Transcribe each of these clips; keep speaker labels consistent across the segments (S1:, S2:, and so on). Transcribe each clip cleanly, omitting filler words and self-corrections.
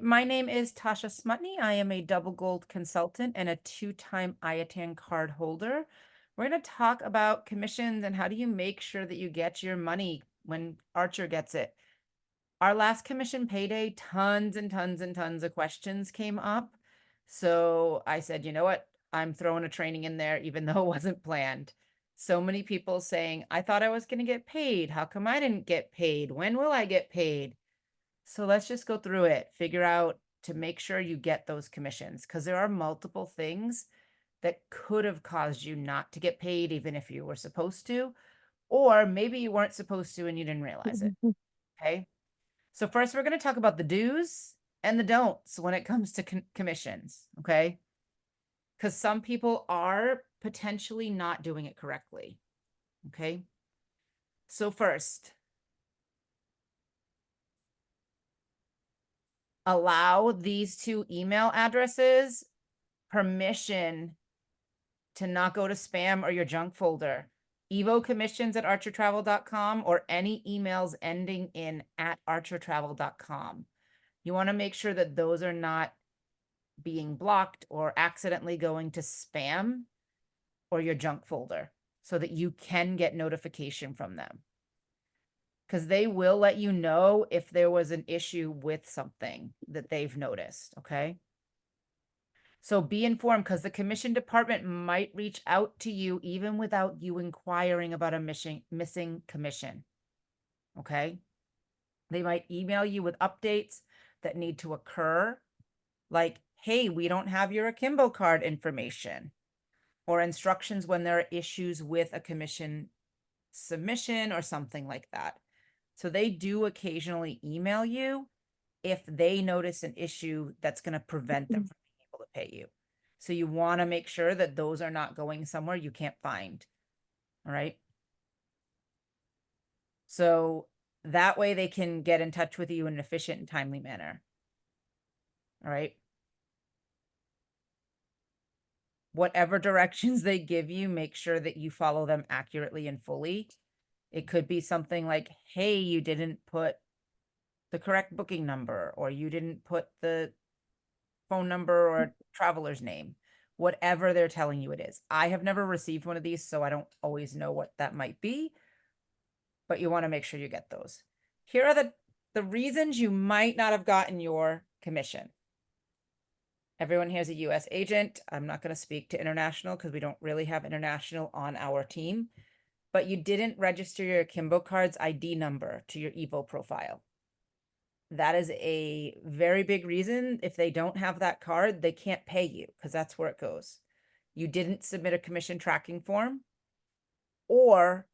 S1: My name is Tasha Smutney. I am a double gold consultant and a 2-time IATAN card holder. We're going to talk about commissions and how do you make sure that you get your money when Archer gets it. Our last commission payday, tons and tons and tons of questions came up. So I said, you know what? I'm throwing a training in there, even though it wasn't planned. So many people saying, I thought I was going to get paid. How come I didn't get paid? When will I get paid? So let's just go through it, figure out to make sure you get those commissions because there are multiple things that could have caused you not to get paid, even if you were supposed to, or maybe you weren't supposed to and you didn't realize it. Okay. So first, we're going to talk about the do's and the don'ts when it comes to commissions. Okay. Because some people are potentially not doing it correctly. Okay. So first, allow these two email addresses permission to not go to spam or your junk folder. evocommissions@archertravel.com or any emails ending in @archertravel.com. You want to make sure that those are not being blocked or accidentally going to spam or your junk folder so that you can get notification from them. Because they will let you know if there was an issue with something that they've noticed, okay? So be informed because the commission department might reach out to you even without you inquiring about a missing commission. Okay. They might email you with updates that need to occur, like, hey, we don't have your Akimbo card information, or instructions when there are issues with a commission submission or something like that. So they do occasionally email you if they notice an issue that's going to prevent them from being able to pay you. So you want to make sure that those are not going somewhere you can't find. All right. So that way they can get in touch with you in an efficient and timely manner. All right. Whatever directions they give you, make sure that you follow them accurately and fully. It could be something like, hey, you didn't put the correct booking number, or you didn't put the phone number or traveler's name, whatever they're telling you it is. I have never received one of these, so I don't always know what that might be, but you want to make sure you get those. Here are the reasons you might not have gotten your commission. Everyone here is a US agent. I'm not going to speak to international because we don't really have international on our team, but you didn't register your Akimbo Card's ID number to your Evo profile. That is a very big reason. If they don't have that card, they can't pay you because that's where it goes. You didn't submit a commission tracking form, or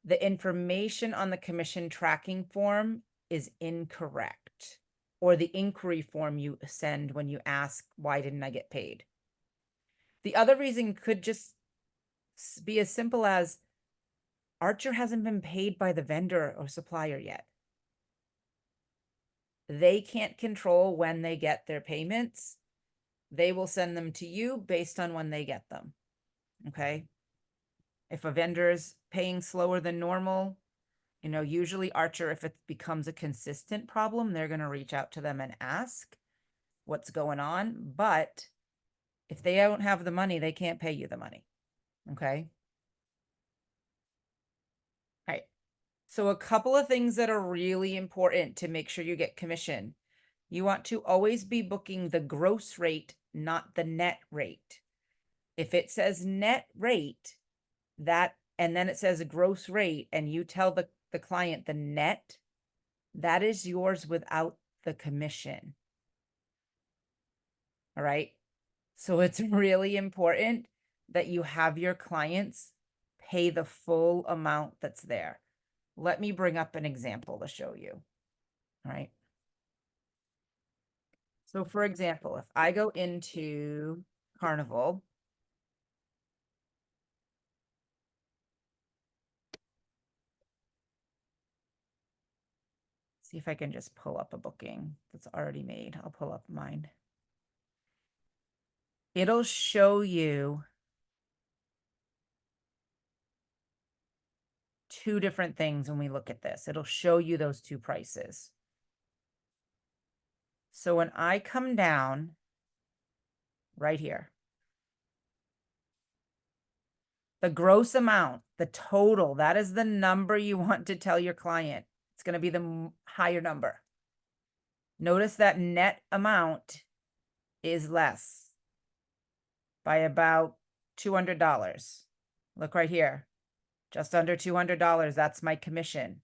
S1: the information on the commission tracking form is incorrect, or the inquiry form you send when you ask, why didn't I get paid? The other reason could just be as simple as Archer hasn't been paid by the vendor or supplier yet. They can't control when they get their payments. They will send them to you based on when they get them. Okay. If a vendor is paying slower than normal, usually Archer, if it becomes a consistent problem, they're going to reach out to them and ask what's going on. But if they don't have the money, they can't pay you the money. Okay. All right. So a couple of things that are really important to make sure you get commission. You want to always be booking the gross rate, not the net rate. If it says net rate, and then it says a gross rate, and you tell the client the net, that is yours without the commission. All right. So it's really important that you have your clients pay the full amount that's there. Let me bring up an example to show you. All right. So for example, if I go into Carnival, see if I can just pull up a booking that's already made. I'll pull up mine. It'll show you two different things when we look at this. It'll show you those two prices. So when I come down right here, the gross amount, the total, that is the number you want to tell your client. It's going to be the higher number. Notice that net amount is less by about $200. Look right here, just under $200. That's my commission.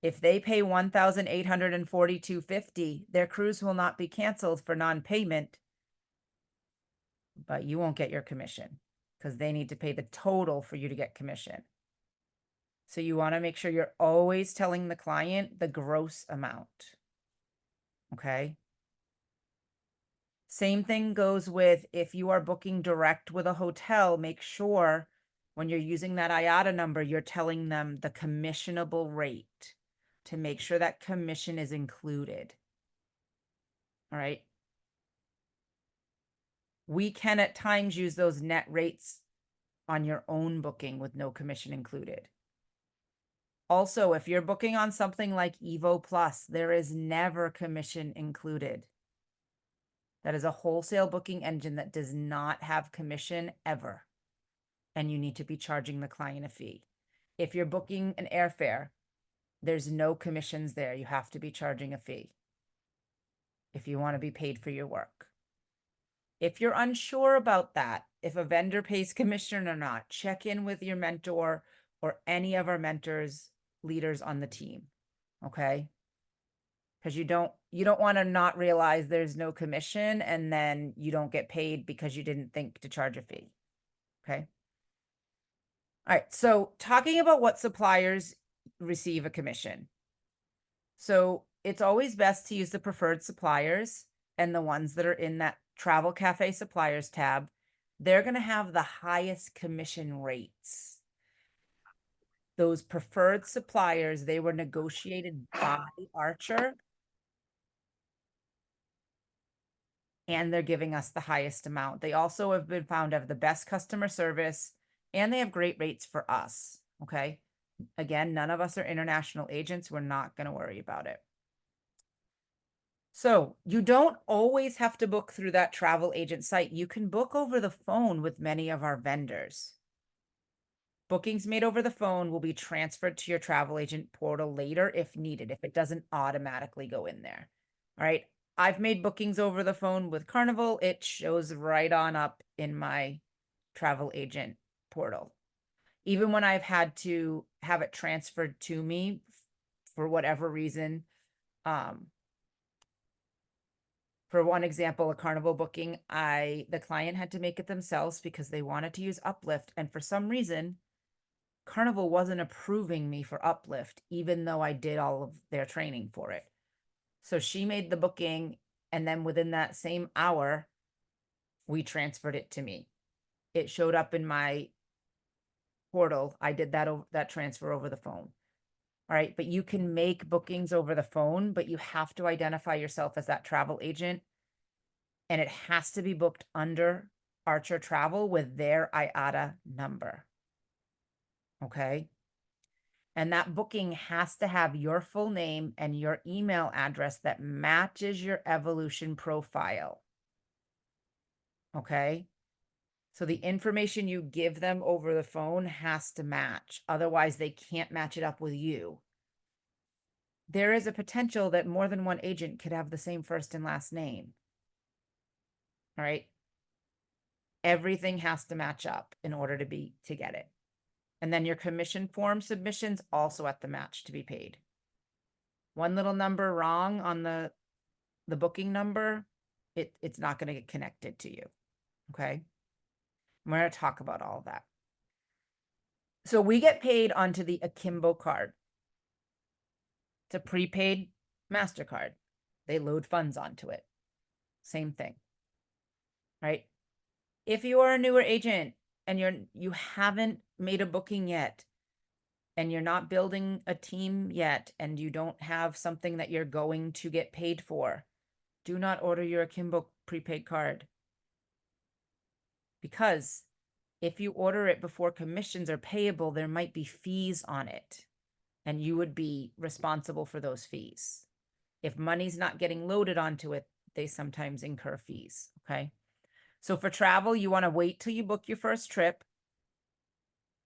S1: If they pay $1,842.50, their cruise will not be canceled for non-payment, but you won't get your commission because they need to pay the total for you to get commission. So you want to make sure you're always telling the client the gross amount. Okay. Same thing goes with if you are booking direct with a hotel, make sure when you're using that IATA number, you're telling them the commissionable rate to make sure that commission is included. All right. We can at times use those net rates on your own booking with no commission included. Also, if you're booking on something like Evo Plus, there is never commission included. That is a wholesale booking engine that does not have commission ever. And you need to be charging the client a fee. If you're booking an airfare, there's no commissions there. You have to be charging a fee if you want to be paid for your work. If you're unsure about that, if a vendor pays commission or not, check in with your mentor or any of our mentors, leaders on the team. Okay? Because you don't want to not realize there's no commission and then you don't get paid because you didn't think to charge a fee. Okay? All right, so talking about what suppliers receive a commission. So it's always best to use the preferred suppliers and the ones that are in that Travel Cafe Suppliers tab. They're going to have the highest commission rates. Those preferred suppliers, they were negotiated by Archer. And they're giving us the highest amount. They also have been found to have the best customer service and they have great rates for us. Okay. Again, none of us are international agents. We're not going to worry about it. So you don't always have to book through that travel agent site. You can book over the phone with many of our vendors. Bookings made over the phone will be transferred to your travel agent portal later if needed, if it doesn't automatically go in there. All right. I've made bookings over the phone with Carnival. It shows right on up in my travel agent portal. Even when I've had to have it transferred to me for whatever reason, for one example, a Carnival booking, the client had to make it themselves because they wanted to use Uplift. And for some reason, Carnival wasn't approving me for Uplift, even though I did all of their training for it. So she made the booking, and then within that same hour, we transferred it to me. It showed up in my portal. I did that transfer over the phone. All right, but you can make bookings over the phone, but you have to identify yourself as that travel agent, and it has to be booked under Archer Travel with their IATA number. Okay? And that booking has to have your full name and your email address that matches your Evolution profile. Okay? So the information you give them over the phone has to match. Otherwise, they can't match it up with you. There is a potential that more than one agent could have the same first and last name. All right? Everything has to match up in order to get it. And then your commission form submissions also have to match to be paid. One little number wrong on the booking number, it's not going to get connected to you. Okay. We're going to talk about all of that. So we get paid onto the Akimbo card. It's a prepaid MasterCard. They load funds onto it. Same thing. Right? If you are a newer agent and you haven't made a booking yet, and you're not building a team yet, and you don't have something that you're going to get paid for, do not order your Akimbo prepaid card. Because if you order it before commissions are payable, there might be fees on it, and you would be responsible for those fees. If money's not getting loaded onto it, they sometimes incur fees, okay? So for travel, you want to wait till you book your first trip.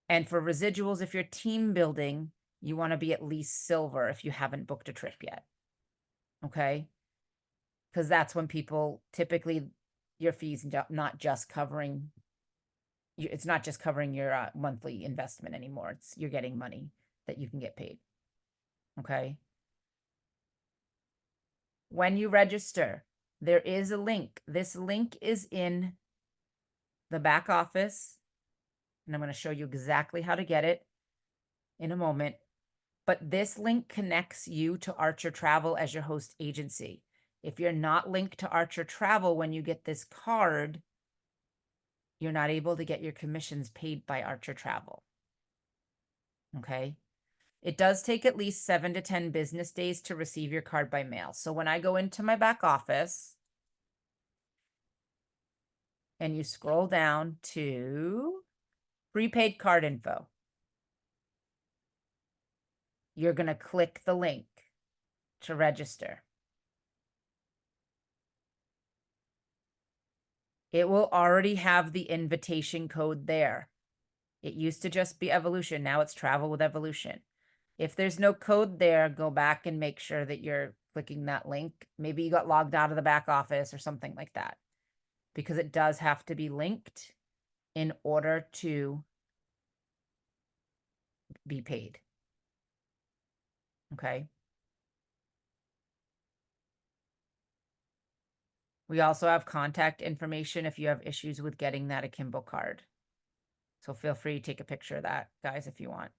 S1: And for residuals, if you're team building, you want to be at least silver if you haven't booked a trip yet, okay? Because that's when people typically, your fees not just covering, it's not just covering your monthly investment anymore. It's you're getting money that you can get paid, okay? When you register, there is a link. This link is in the back office, and I'm going to show you exactly how to get it in a moment. But this link connects you to Archer Travel as your host agency. If you're not linked to Archer Travel when you get this card, you're not able to get your commissions paid by Archer Travel. Okay? It does take at least 7 to 10 business days to receive your card by mail. So when I go into my back office and you scroll down to prepaid card info, you're going to click the link to register. It will already have the invitation code there. It used to just be Evolution. Now it's Travel with Evolution. If there's no code there, go back and make sure that you're clicking that link. Maybe you got logged out of the back office or something like that, because it does have to be linked in order to be paid. Okay. We also have contact information if you have issues with getting that Akimbo card. So feel free to take a picture of that, guys, if you want.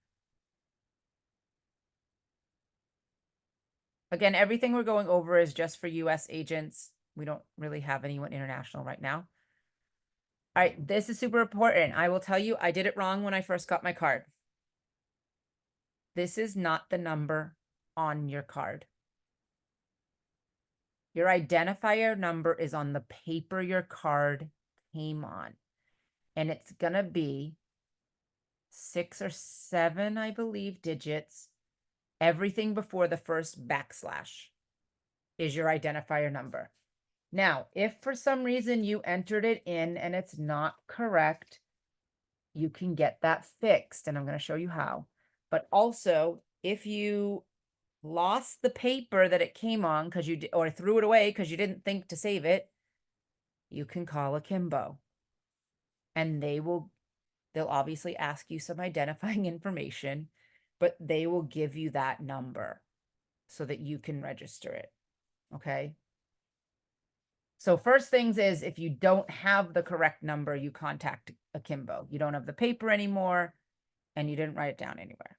S1: Again, everything we're going over is just for US agents. We don't really have anyone international right now. All right, this is super important. I will tell you, I did it wrong when I first got my card. This is not the number on your card. Your identifier number is on the paper your card came on. And it's going to be 6 or 7, I believe, digits. Everything before the first backslash is your identifier number. Now, if for some reason you entered it in and it's not correct, you can get that fixed. And I'm going to show you how. But also, if you lost the paper that it came on because you or threw it away because you didn't think to save it, you can call Akimbo. And they'll obviously ask you some identifying information, but they will give you that number so that you can register it. Okay. So first things is, if you don't have the correct number, you contact Akimbo. You don't have the paper anymore and you didn't write it down anywhere.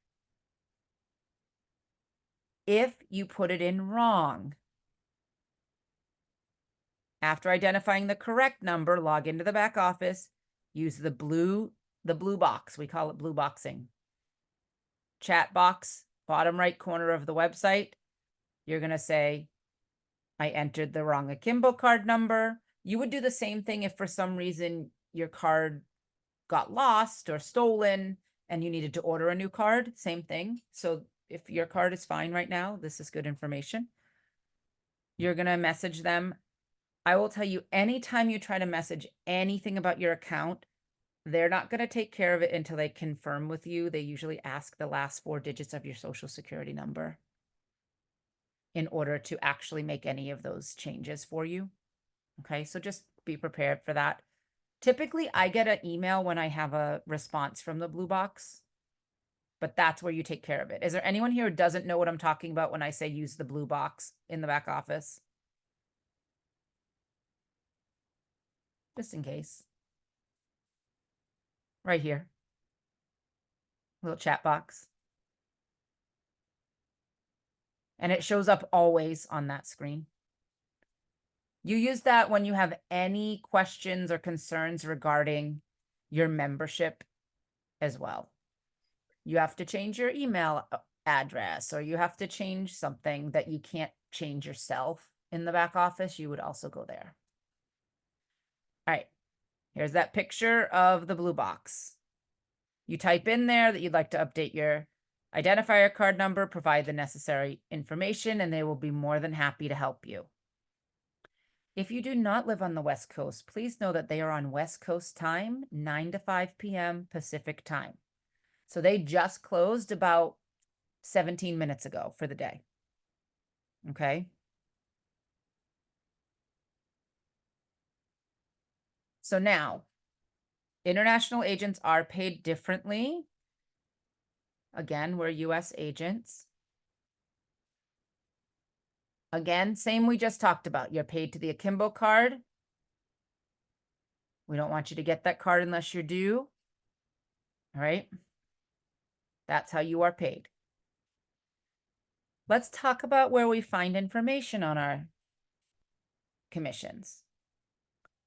S1: If you put it in wrong, after identifying the correct number, log into the back office, use the blue box. We call it blue boxing. Chat box, bottom right corner of the website. You're going to say, I entered the wrong Akimbo card number. You would do the same thing if for some reason your card got lost or stolen and you needed to order a new card. Same thing. So if your card is fine right now, this is good information. You're going to message them. I will tell you, anytime you try to message anything about your account, they're not going to take care of it until they confirm with you. They usually ask the last 4 digits of your social security number in order to actually make any of those changes for you. Okay, so just be prepared for that. Typically, I get an email when I have a response from the blue box, but that's where you take care of it. Is there anyone here who doesn't know what I'm talking about when I say use the blue box in the back office? Just in case. Right here. Little chat box. And it shows up always on that screen. You use that when you have any questions or concerns regarding your membership as well. You have to change your email address, or you have to change something that you can't change yourself in the back office, you would also go there. All right, here's that picture of the blue box. You type in there that you'd like to update your Identify your card number, provide the necessary information, and they will be more than happy to help you. If you do not live on the West Coast, please know that they are on West Coast time, 9 to 5 p.m. Pacific time. So they just closed about 17 minutes ago for the day. Okay. So now, international agents are paid differently. Again, we're US agents. Again, same we just talked about. You're paid to the Akimbo card. We don't want you to get that card unless you're due. All right. That's how you are paid. Let's talk about where we find information on our commissions.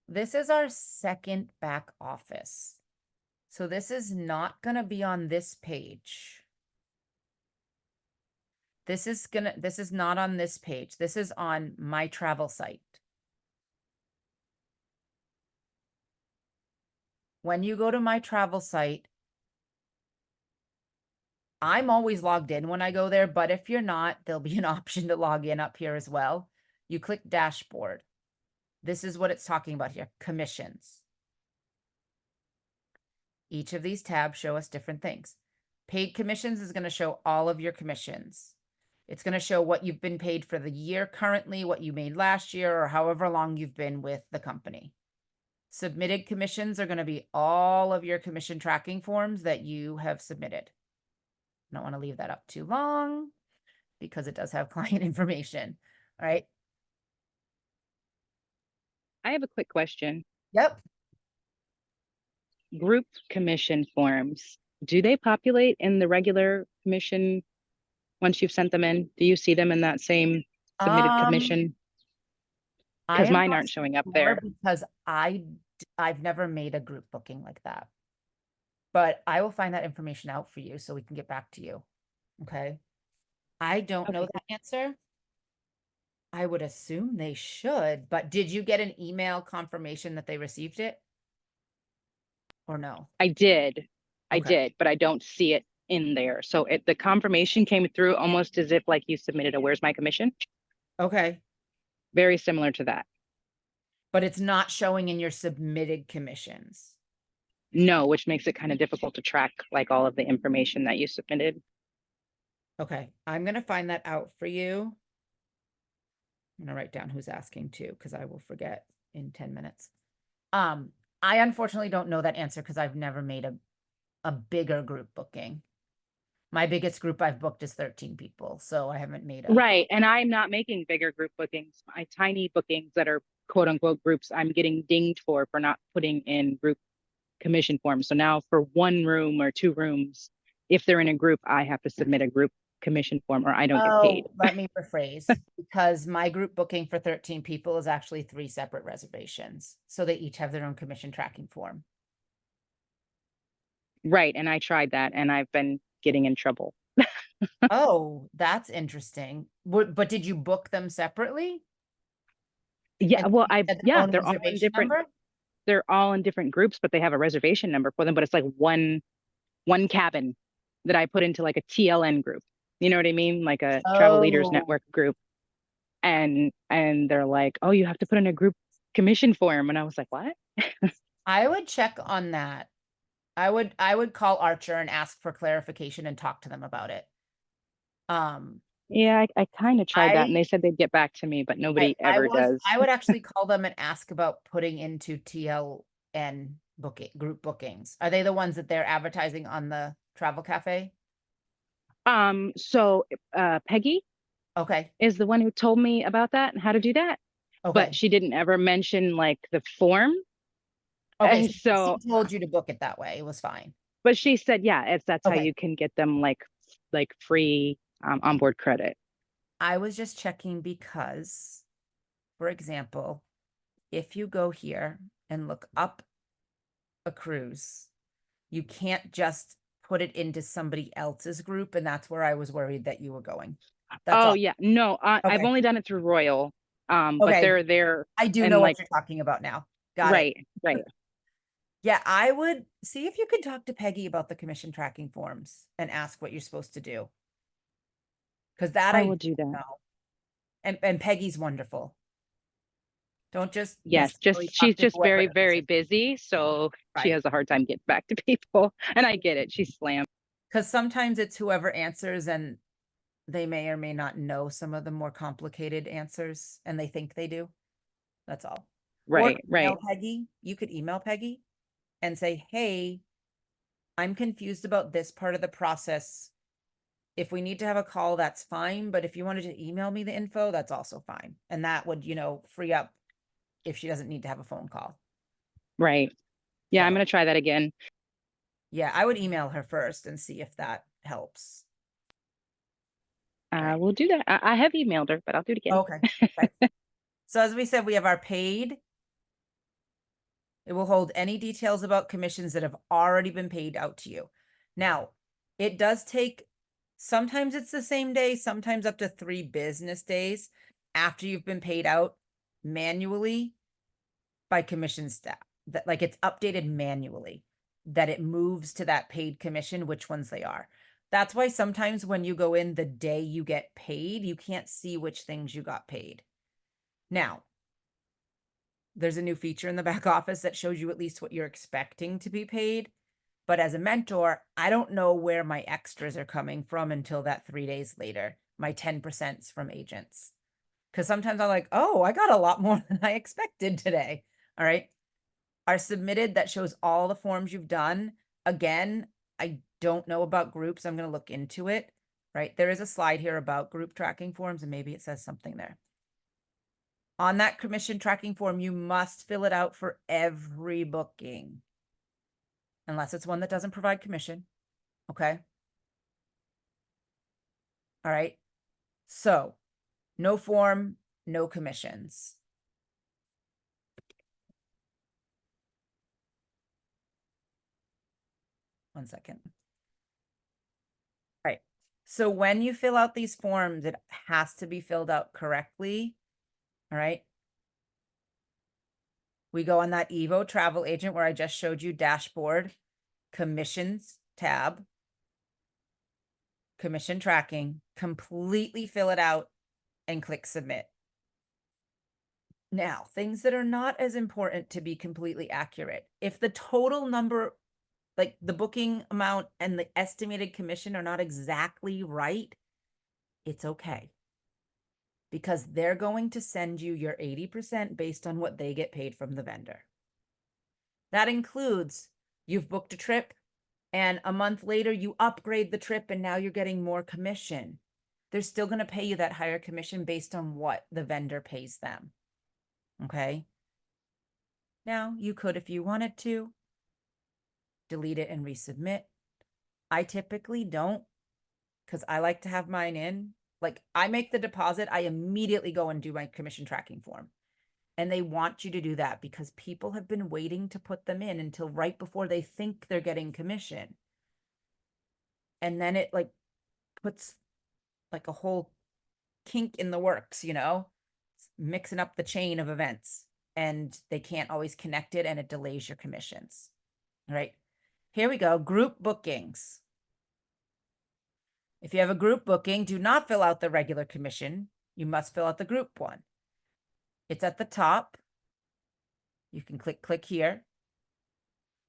S1: This is our second back office. So this is not going to be on this page. This is not on this page. This is on my travel site. When you go to my travel site, I'm always logged in when I go there, but if you're not, there'll be an option to log in up here as well. You click dashboard. This is what it's talking about here, commissions. Each of these tabs show us different things. Paid commissions is going to show all of your commissions. It's going to show what you've been paid for the year currently, what you made last year, or however long you've been with the company. Submitted commissions are going to be all of your commission tracking forms that you have submitted. I don't want to leave that up too long because it does have client information. All right.
S2: I have a quick question.
S1: Yep.
S2: Group commission forms, do they populate in the regular commission once you've sent them in? Do you see them in that same submitted commission? Because mine aren't showing up there.
S1: Because I've never made a group booking like that. But I will find that information out for you so we can get back to you. Okay. I don't know that answer. I would assume they should, but did you get an email confirmation that they received it? Or no?
S2: I did,
S1: Okay.
S2: but I don't see it in there. So the confirmation came through almost as if like you submitted a "Where's my commission?"
S1: Okay.
S2: Very similar to that.
S1: But it's not showing in your submitted commissions.
S2: No, which makes it kind of difficult to track like all of the information that you submitted.
S1: Okay, I'm gonna find that out for you. I'm gonna write down who's asking too, because I will forget in 10 minutes. I unfortunately don't know that answer because I've never made a bigger group booking. My biggest group I've booked is 13 people, so I haven't made a
S2: Right. And I'm not making bigger group bookings. My tiny bookings that are quote unquote groups, I'm getting dinged for not putting in group commission forms. So now for 1 room or 2 rooms, if they're in a group, I have to submit a group commission form or I don't get paid.
S1: Let me rephrase, because my group booking for 13 people is actually 3 separate reservations. So they each have their own commission tracking form.
S2: Right. And I tried that and I've been getting in trouble.
S1: Oh, that's interesting. But did you book them separately?
S2: Yeah.
S1: And
S2: Well,
S1: they had their
S2: yeah,
S1: own
S2: they're all in
S1: reservation
S2: different,
S1: number?
S2: they're all in different groups, but they have a reservation number for them. But it's like one cabin that I put into like a TLN group. You know what I mean? Like a Travel Leaders
S1: Oh,
S2: Network group. And they're like, "Oh, you have to put in a group commission form." And I was like, "What?"
S1: I would check on that. I would call Archer and ask for clarification and talk to them about it.
S2: Yeah, I kind of tried that and
S1: I
S2: they said they'd get back to me, but nobody ever does.
S1: I would actually call them and ask about putting into TLN group bookings. Are they the ones that they're advertising on the Travel Cafe?
S2: So Peggy
S1: Okay.
S2: is the one who told me about that and how to do that, but
S1: Okay.
S2: she didn't ever mention like the form.
S1: Okay.
S2: And
S1: So
S2: so,
S1: she told you to book it that way. It was fine.
S2: but she said, yeah, that's how
S1: Okay.
S2: you can get them like free onboard credit.
S1: I was just checking because, for example, if you go here and look up a cruise, you can't just put it into somebody else's group. And that's where I was worried that you were going. That's
S2: Oh
S1: all.
S2: yeah, no, I've
S1: Okay.
S2: only done it through Royal, but
S1: Okay.
S2: they're there
S1: I do
S2: and
S1: know
S2: like
S1: what you're talking about now. Got it.
S2: right.
S1: Yeah, I would see if you could talk to Peggy about the commission tracking forms and ask what you're supposed to do. Cause that
S2: I
S1: I
S2: will
S1: don't
S2: do that.
S1: know. And Peggy's wonderful. Don't just
S2: Yes,
S1: necessarily
S2: she's
S1: talk to
S2: just
S1: whoever
S2: very, very
S1: answers.
S2: busy, so she
S1: Right.
S2: has a hard time getting back to people. And I get it. She's slammed.
S1: Cause sometimes it's whoever answers and they may or may not know some of the more complicated answers and they think they do. That's all. Or
S2: Right,
S1: email
S2: right.
S1: Peggy. You could email Peggy and say, hey, I'm confused about this part of the process. If we need to have a call, that's fine. But if you wanted to email me the info, that's also fine. And that would, free up if she doesn't need to have a phone call.
S2: Right. Yeah, I'm
S1: So
S2: gonna try that again.
S1: yeah, I would email her first and see if that helps.
S2: I
S1: Right.
S2: will do that. I have emailed her, but I'll do it again.
S1: Okay. Okay. So as we said, we have our paid. It will hold any details about commissions that have already been paid out to you. Now, it does take, sometimes it's the same day, sometimes up to 3 business days after you've been paid out manually by commission staff. That like it's updated manually, that it moves to that paid commission, which ones they are. That's why sometimes when you go in the day you get paid, you can't see which things you got paid. Now, there's a new feature in the back office that shows you at least what you're expecting to be paid. But as a mentor, I don't know where my extras are coming from until that 3 days later. My 10% from agents. Because sometimes I'm like, oh, I got a lot more than I expected today. All right. Are submitted that shows all the forms you've done. Again, I don't know about groups. I'm going to look into it. Right. There is a slide here about group tracking forms, and maybe it says something there. On that commission tracking form, you must fill it out for every booking, unless it's one that doesn't provide commission. Okay. All right. So no form, no commissions. One second. All right. So when you fill out these forms, it has to be filled out correctly. All right. We go on that Evo travel agent where I just showed you dashboard, commissions tab, commission tracking, completely fill it out and click submit. Now, things that are not as important to be completely accurate. If the total number, like the booking amount and the estimated commission are not exactly right, it's okay. Because they're going to send you your 80% based on what they get paid from the vendor. That includes you've booked a trip and a month later you upgrade the trip and now you're getting more commission. They're still going to pay you that higher commission based on what the vendor pays them. Okay. Now you could, if you wanted to, delete it and resubmit. I typically don't, because I like to have mine in. Like I make the deposit, I immediately go and do my commission tracking form. And they want you to do that because people have been waiting to put them in until right before they think they're getting commission. And then it like puts like a whole kink in the works, it's mixing up the chain of events and they can't always connect it and it delays your commissions. All right. Here we go. Group bookings. If you have a group booking, do not fill out the regular commission. You must fill out the group one. It's at the top. You can click here.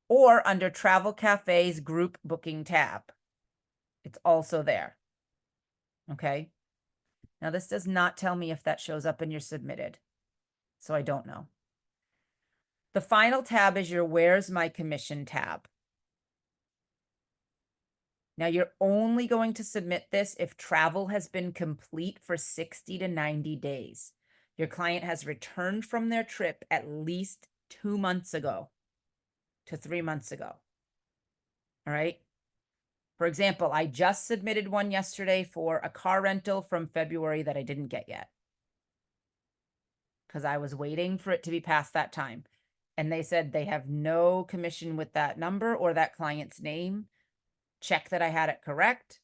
S1: Or under Travel Cafe's group booking tab. It's also there. Okay. Now this does not tell me if that shows up in your submitted. So I don't know. The final tab is your Where's My Commission tab. Now you're only going to submit this if travel has been complete for 60 to 90 days. Your client has returned from their trip at least 2 months ago to 3 months ago. All right. For example, I just submitted one yesterday for a car rental from February that I didn't get yet because I was waiting for it to be past that time. And they said they have no commission with that number or that client's name. Check that I had it correct.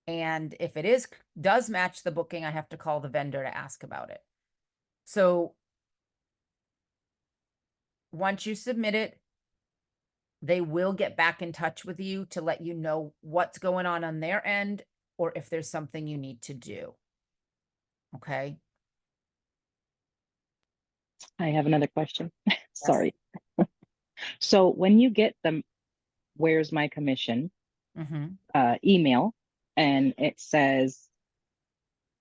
S1: And if it does match the booking, I have to call the vendor to ask about it. So once you submit it, they will get back in touch with you to let you know what's going on their end, or if there's something you need to do. Okay?
S2: I have another question. Sorry. So when you get the "Where's my commission"
S1: Mm-hmm.
S2: email, and it says,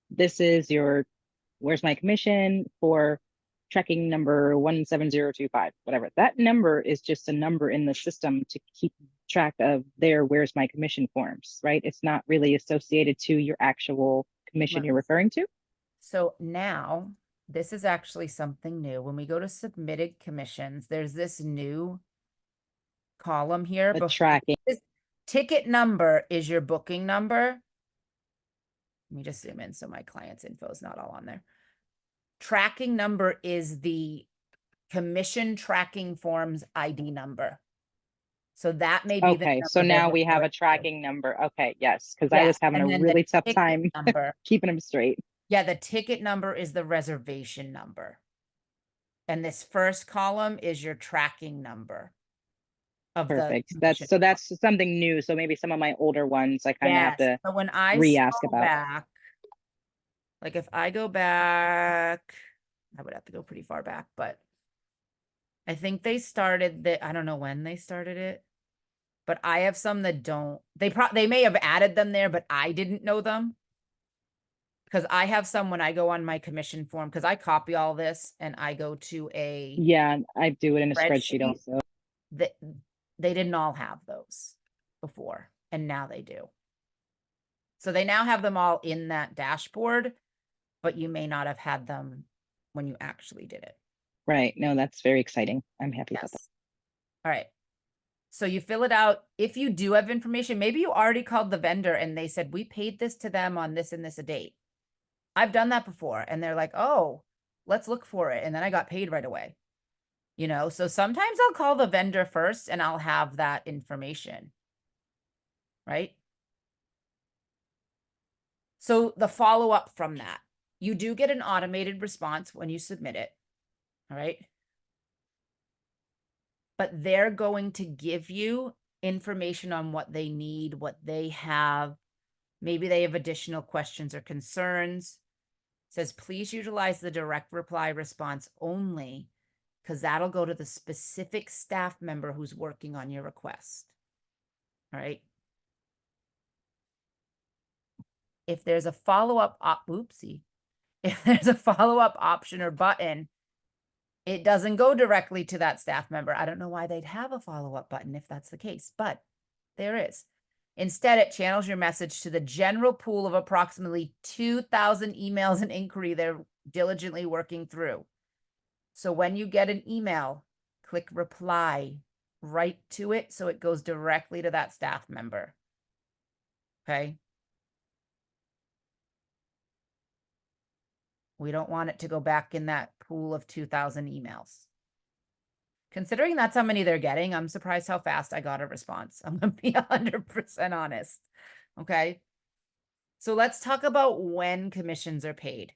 S2: "This is your Where's my commission for tracking number 17025," whatever. That number is just a number in the system to keep track of their "Where's my commission" forms, right? It's not really associated to your actual commission
S1: Let
S2: you're
S1: me-
S2: referring to.
S1: So now, this is actually something new. When we go to submitted commissions, there's this new column here.
S2: The
S1: before-
S2: tracking.
S1: This ticket number is your booking number. Let me just zoom in so my client's info is not all on there. Tracking number is the commission tracking forms ID number. So that may be the
S2: Okay, so
S1: number they're
S2: now we have a
S1: referring to.
S2: tracking number. Okay, yes, because I was
S1: Yes,
S2: having
S1: and
S2: a
S1: then the
S2: really tough
S1: ticket
S2: time
S1: number.
S2: keeping them straight.
S1: Yeah, the ticket number is the reservation number. And this first column is your tracking number of the
S2: Perfect.
S1: commission.
S2: That's something new. So maybe some of my older ones I kind of have
S1: Yes,
S2: to
S1: so when I
S2: re-ask
S1: scroll
S2: about.
S1: back, like if I go back, I would have to go pretty far back, but I think they started I don't know when they started it, but I have some that don't, they may have added them there, but I didn't know them. Because I have some when I go on my commission form, because I copy all this and I go to a
S2: Yeah, I do it in a
S1: spreadsheet.
S2: spreadsheet also.
S1: They didn't all have those before, and now they do. So they now have them all in that dashboard, but you may not have had them when you actually did it.
S2: Right. No, that's very exciting. I'm happy about that.
S1: Yes. All right. So you fill it out. If you do have information, maybe you already called the vendor and they said, we paid this to them on this and this a date. I've done that before. And they're like, oh, let's look for it. And then I got paid right away. You know, so sometimes I'll call the vendor first and I'll have that information. Right? So the follow-up from that, you do get an automated response when you submit it. All right. But they're going to give you information on what they need, what they have. Maybe they have additional questions or concerns. It says, please utilize the direct reply response only, because that'll go to the specific staff member who's working on your request. All right. If there's a follow-up if there's a follow-up option or button, it doesn't go directly to that staff member. I don't know why they'd have a follow-up button if that's the case, but there is. Instead, it channels your message to the general pool of approximately 2,000 emails and inquiry they're diligently working through. So when you get an email, click reply right to it so it goes directly to that staff member. Okay? We don't want it to go back in that pool of 2,000 emails. Considering that's how many they're getting, I'm surprised how fast I got a response. I'm going to be 100% honest. Okay. So let's talk about when commissions are paid.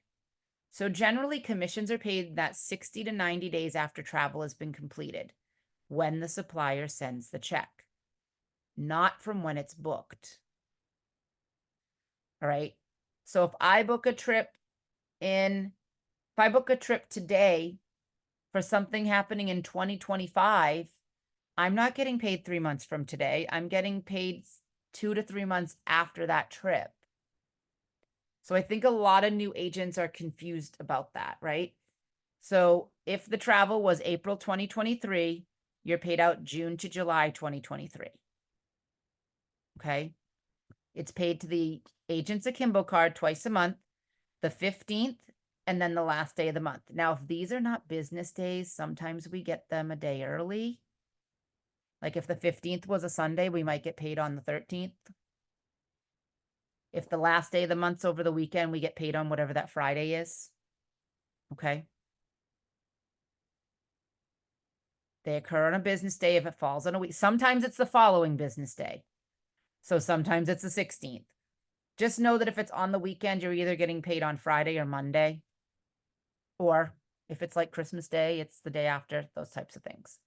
S1: So generally commissions are paid that 60 to 90 days after travel has been completed, when the supplier sends the check, not from when it's booked. All right. So if I book a trip today for something happening in 2025, I'm not getting paid 3 months from today. I'm getting paid 2 to 3 months after that trip. So I think a lot of new agents are confused about that, right? So if the travel was April 2023, you're paid out June to July 2023. Okay. It's paid to the agent's Akimbo card twice a month, the 15th, and then the last day of the month. Now, if these are not business days, sometimes we get them a day early. Like if the 15th was a Sunday, we might get paid on the 13th. If the last day of the month's over the weekend, we get paid on whatever that Friday is. Okay. They occur on a business day if it falls on a week. Sometimes it's the following business day. So sometimes it's the 16th. Just know that if it's on the weekend, you're either getting paid on Friday or Monday, or If it's like Christmas Day, it's the day after, those types of things.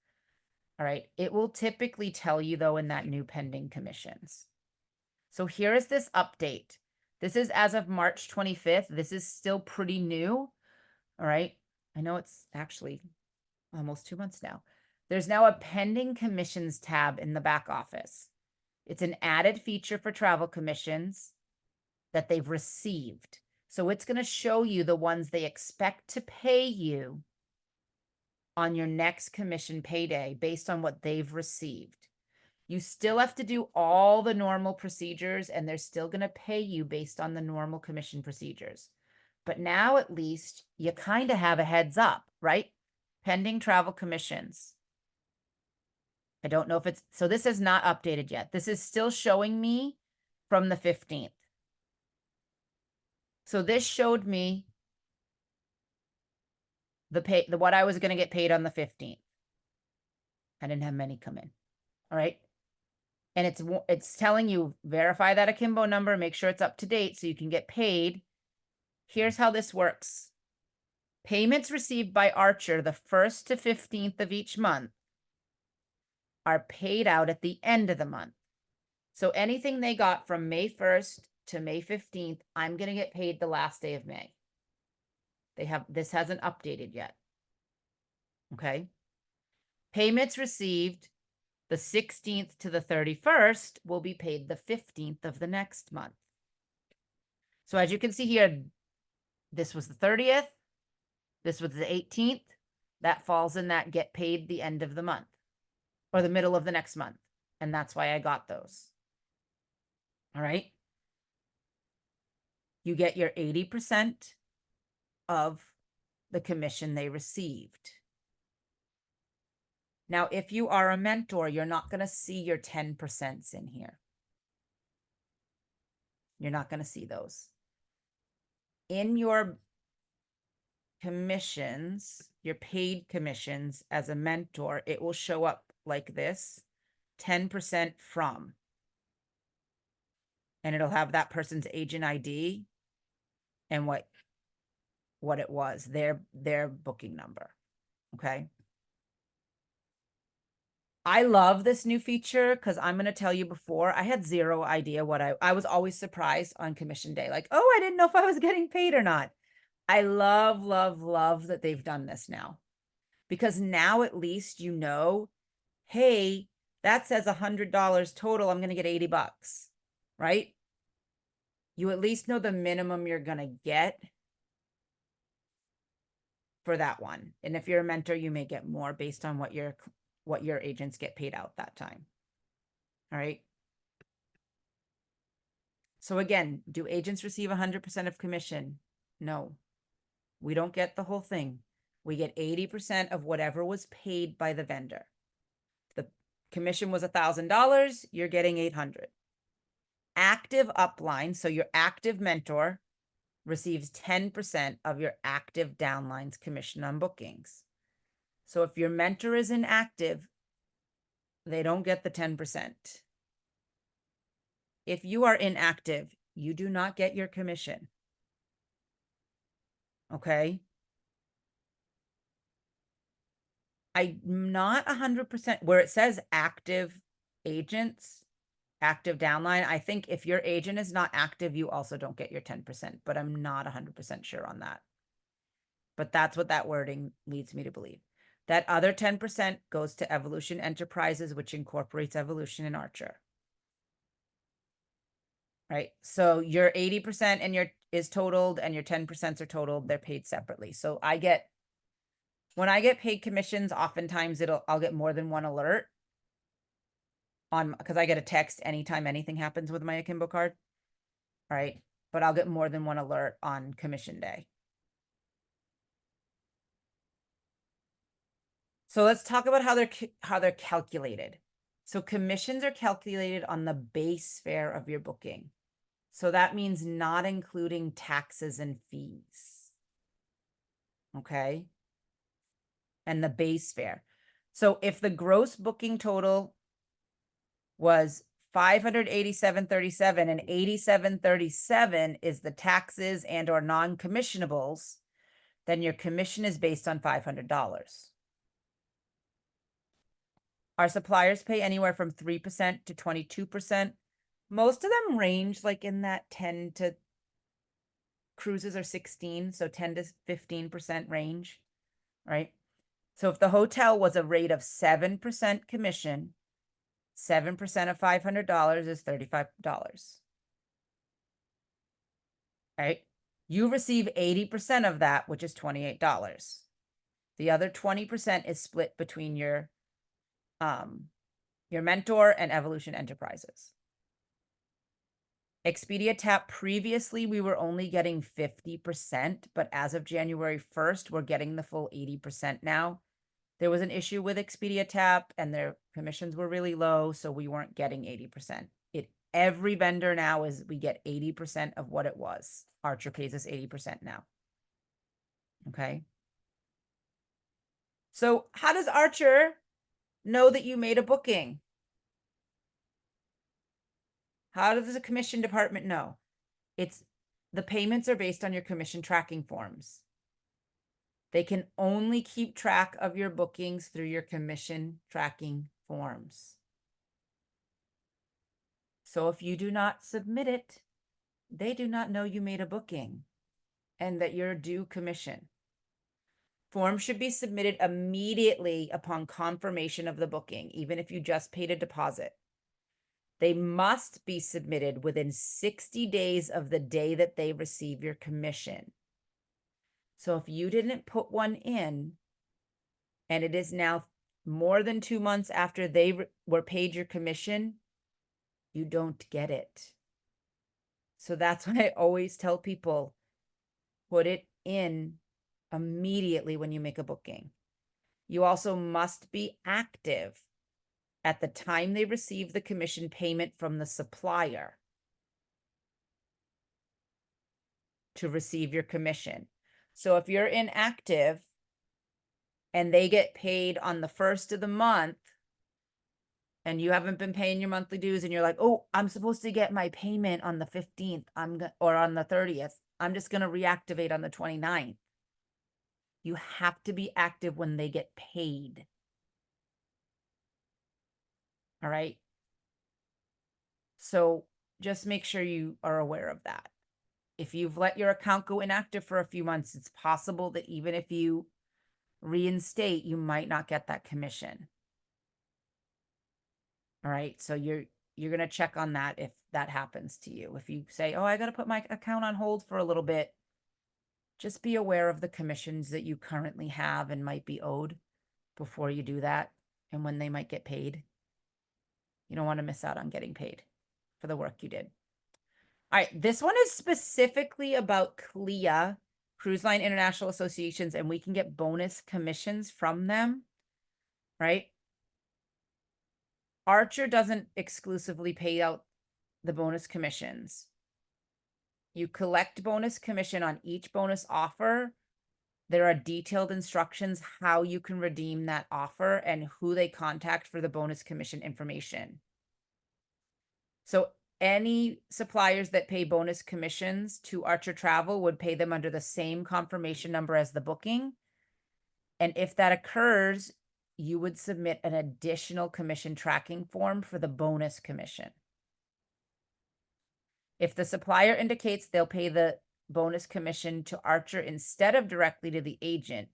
S1: All right. It will typically tell you though in that new pending commissions. So here is this update. This is as of March 25th. This is still pretty new. All right. I know it's actually almost 2 months now. There's now a pending commissions tab in the back office. It's an added feature for travel commissions that they've received. So it's going to show you the ones they expect to pay you on your next commission payday based on what they've received. You still have to do all the normal procedures and they're still going to pay you based on the normal commission procedures. But now at least you kind of have a heads up, right? Pending travel commissions. I don't know if it's, so this is not updated yet. This is still showing me from the 15th. So this showed me what I was going to get paid on the 15th. I didn't have many come in. All right. And it's telling you verify that akimbo number, make sure it's up to date so you can get paid. Here's how this works. Payments received by Archer the 1st to 15th of each month are paid out at the end of the month. So anything they got from May 1st to May 15th, I'm going to get paid the last day of May. This hasn't updated yet. Okay. Payments received the 16th to the 31st will be paid the 15th of the next month. So as you can see here, this was the 30th. This was the 18th. That falls in that get paid the end of the month or the middle of the next month. And that's why I got those. All right. You get your 80% of the commission they received. Now, if you are a mentor, you're not going to see your 10% in here. You're not going to see those. In your commissions, your paid commissions as a mentor, it will show up like this, 10% from. And it'll have that person's agent ID and what it was, their booking number. Okay. I love this new feature because I'm going to tell you before, I had zero idea what I was always surprised on commission day. Like, oh, I didn't know if I was getting paid or not. I love, love, love that they've done this now. Because now at least you know, hey, that says $100 total. I'm going to get $80, right? You at least know the minimum you're going to get for that one. And if you're a mentor, you may get more based on what your agents get paid out that time. All right. So again, do agents receive 100% of commission? No, we don't get the whole thing. We get 80% of whatever was paid by the vendor. The commission was $1,000, you're getting $800. Active upline, so your active mentor receives 10% of your active downline's commission on bookings. So if your mentor is inactive, they don't get the 10%. If you are inactive, you do not get your commission. Okay. I'm not 100% where it says active agents, active downline. I think if your agent is not active, you also don't get your 10%, but I'm not 100% sure on that. But that's what that wording leads me to believe. That other 10% goes to Evolution Enterprises, which incorporates Evolution and Archer. Right. So your 80% and is totaled and your 10% are totaled. They're paid separately. So when I get paid commissions, oftentimes I'll get more than one alert because I get a text anytime anything happens with my Akimbo card. All right. But I'll get more than one alert on commission day. So let's talk about how they're calculated. So commissions are calculated on the base fare of your booking. So that means not including taxes and fees. Okay. And the base fare. So if the gross booking total was $587.37 and $87.37 is the taxes and or non-commissionables, then your commission is based on $500. Our suppliers pay anywhere from 3% to 22%. Most of them range like in that 10 to cruises are 16, so 10 to 15% range, right? So if the hotel was a rate of 7% commission, 7% of $500 is $35. Right? You receive 80% of that, which is $28. The other 20% is split between your mentor and Evolution Enterprises. Expedia Tap, previously we were only getting 50%, but as of January 1st, we're getting the full 80% now. There was an issue with Expedia Tap and their commissions were really low, so we weren't getting 80%. Every vendor now we get 80% of what it was. Archer pays us 80% now. Okay. So how does Archer know that you made a booking? How does the commission department know? The payments are based on your commission tracking forms. They can only keep track of your bookings through your commission tracking forms. So if you do not submit it, they do not know you made a booking and that you're due commission. Forms should be submitted immediately upon confirmation of the booking, even if you just paid a deposit. They must be submitted within 60 days of the day that they receive your commission. So if you didn't put one in, and it is now more than 2 months after they were paid your commission, you don't get it. So that's why I always tell people, put it in immediately when you make a booking. You also must be active at the time they receive the commission payment from the supplier to receive your commission. So if you're inactive and they get paid on the 1st of the month and you haven't been paying your monthly dues and you're like, oh, I'm supposed to get my payment on the 15th, or on the 30th, I'm just going to reactivate on the 29th. You have to be active when they get paid. All right. So just make sure you are aware of that. If you've let your account go inactive for a few months, it's possible that even if you reinstate, you might not get that commission. All right. So you're going to check on that if that happens to you. If you say, oh, I got to put my account on hold for a little bit, just be aware of the commissions that you currently have and might be owed before you do that and when they might get paid. You don't want to miss out on getting paid for the work you did. All right, this one is specifically about CLIA, Cruise Line International Associations, and we can get bonus commissions from them, right? Archer doesn't exclusively pay out the bonus commissions. You collect bonus commission on each bonus offer. There are detailed instructions how you can redeem that offer and who they contact for the bonus commission information. So any suppliers that pay bonus commissions to Archer Travel would pay them under the same confirmation number as the booking. And if that occurs, you would submit an additional commission tracking form for the bonus commission. If the supplier indicates they'll pay the bonus commission to Archer instead of directly to the agent,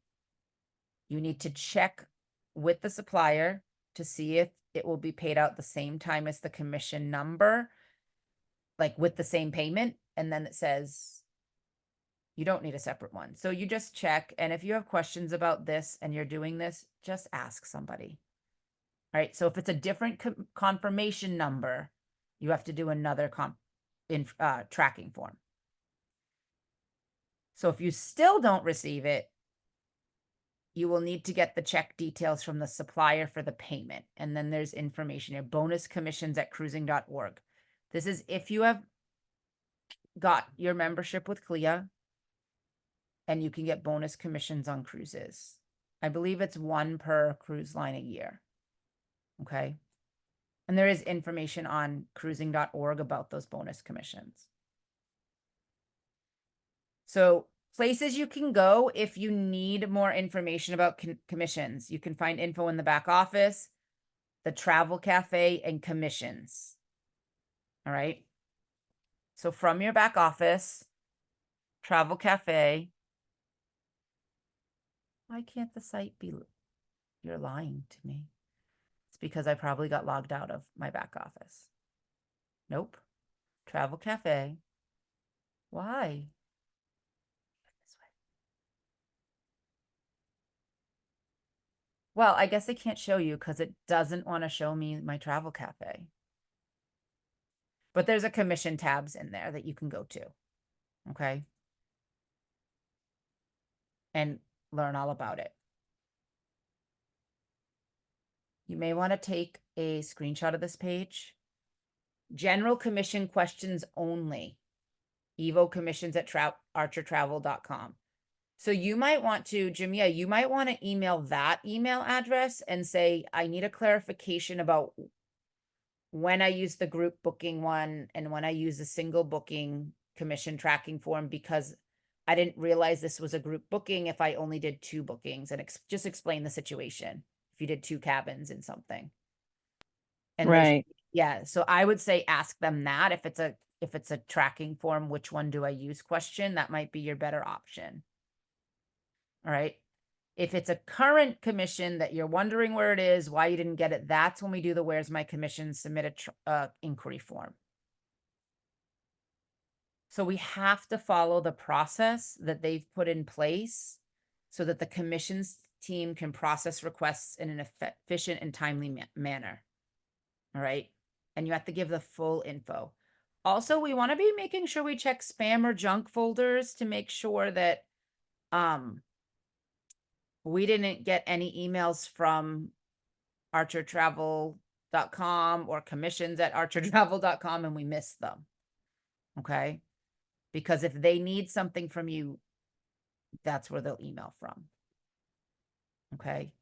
S1: you need to check with the supplier to see if it will be paid out the same time as the commission number, like with the same payment. And then it says you don't need a separate one. So you just check. And if you have questions about this and you're doing this, just ask somebody. All right. So if it's a different confirmation number, you have to do another tracking form. So if you still don't receive it, you will need to get the check details from the supplier for the payment. And then there's information here, bonus commissions at cruising.org. This is if you have got your membership with CLIA and you can get bonus commissions on cruises. I believe it's 1 per cruise line a year. Okay. And there is information on cruising.org about those bonus commissions. So Places you can go if you need more information about commissions. You can find info in the back office, the travel cafe, and commissions. All right. So from your back office, travel cafe. Why can't the site be? You're lying to me. It's because I probably got logged out of my back office. Nope. Travel cafe. Why? This way. Well, I guess I can't show you because it doesn't want to show me my travel cafe. But there's a commission tabs in there that you can go to. Okay. And learn all about it. You may want to take a screenshot of this page. General commission questions only. Evo commissions at archertravel.com. So you might want to, Jamia, you might want to email that email address and say, I need a clarification about when I use the group booking one and when I use a single booking commission tracking form, because I didn't realize this was a group booking if I only did 2 bookings, and just explain the situation if you did 2 cabins in something. And
S2: Right.
S1: yeah, so I would say ask them that if it's a tracking form, which one do I use question, that might be your better option. All right. If it's a current commission that you're wondering where it is, why you didn't get it, that's when we do the where's my commission, submit a inquiry form. So we have to follow the process that they've put in place so that the commissions team can process requests in an efficient and timely manner. All right. And you have to give the full info. Also, we want to be making sure we check spam or junk folders to make sure that we didn't get any emails from archertravel.com or commissions at archertravel.com and we missed them. Okay. Because if they need something from you, that's where they'll email from. Okay.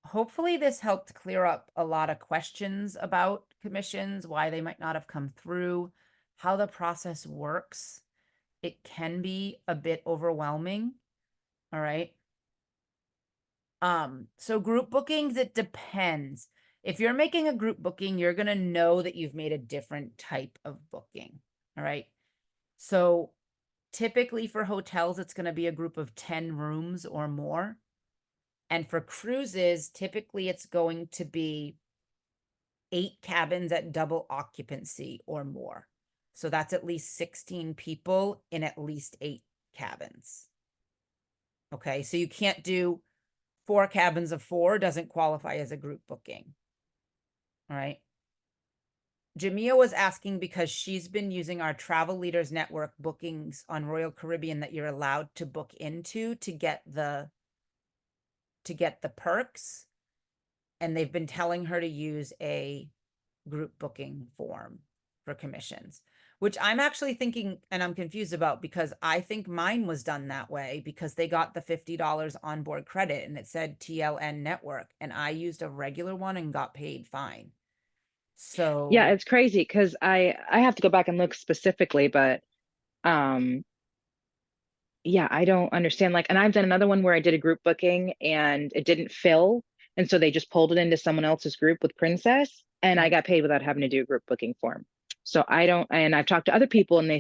S1: Hopefully this helped clear up a lot of questions about commissions, why they might not have come through, how the process works. It can be a bit overwhelming. All right. So group bookings, it depends. If you're making a group booking, you're going to know that you've made a different type of booking. All right. So typically for hotels, it's going to be a group of 10 rooms or more. And for cruises, typically it's going to be 8 cabins at double occupancy or more. So that's at least 16 people in at least 8 cabins. Okay, so you can't do 4 cabins of 4, doesn't qualify as a group booking. All right. Jamia was asking because she's been using our Travel Leaders Network bookings on Royal Caribbean that you're allowed to book into to get the perks. And they've been telling her to use a group booking form for commissions, which I'm actually thinking, and I'm confused about, because I think mine was done that way because they got the $50 onboard credit and it said TLN network, and I used a regular one and got paid fine. So
S2: Yeah, it's crazy because I have to go back and look specifically, but yeah, I don't understand. Like, and I've done another one where I did a group booking and it didn't fill. And so they just pulled it into someone else's group with Princess, and I got paid without having to do a group booking form. So I don't, and I've talked to other people and they